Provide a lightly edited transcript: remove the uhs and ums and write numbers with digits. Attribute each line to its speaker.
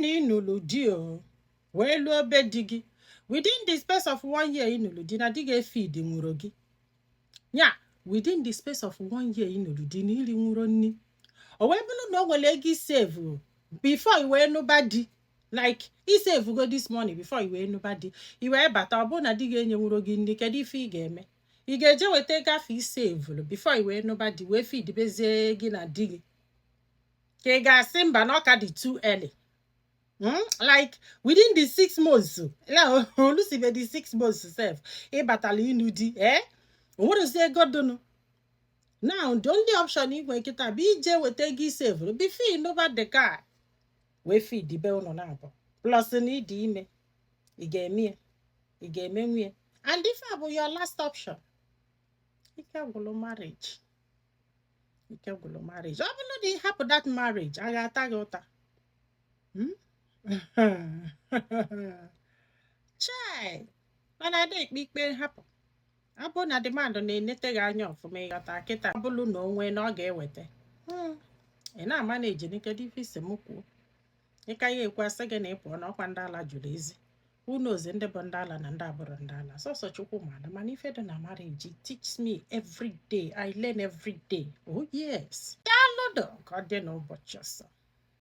Speaker 1: na ịnụlụ di o wee lụọ be di gị within the space of 1 year ịnụlụ di na di ga-efid nwụrụ gị ya within the space of 1 year ịnụlụ di na iri nwụrụ nni o wee bụrụ na o nwere ego isave before i wee nụba di like isave go this money before i wee nụba di i wee bata ọ bụrụ na di ga-enye nwụrụ gị nri kedu ife ị ga-eme ị ga-eje weta ego afọ isave before i wee nụba di wee feed bezie gị na di gị ka ị ga-asị mba na ọ ka dị too early like within the 6 months olusibe the 6 months sef ịbatala ịnụ di onwerezi ego dunu now the only option ị nwere kịta bụ ije weta ego isave before ịnụba the guy wee feed be ụnụ na-abụ plus na ịdị ime ị ga-eme nwunye and if a bụ your last option ike gwụrụ marriage ọ bụrụ na ị hapụ that marriage a ga-ata gị ụta chai mana ada ekpe ikpe hapụ abụ na demand na-enete gị anya ọfụma ịghọta kịta ọ bụrụ na onwe na ọ ga-eweta ị na-ama na ejenikedo ife isi m kwuo ịka ya ekwe asị gị na ị pụọ na ọkwa ndị ala jụrụ ezi unu ozi ndị bụ ndị ala na ndị abụrụ ndị ala sọsọ chukwu mana ife dị na marriage teach me every day I learn every day oh yes daalụdụ ka ọ dị n'ụbọchị ọsọ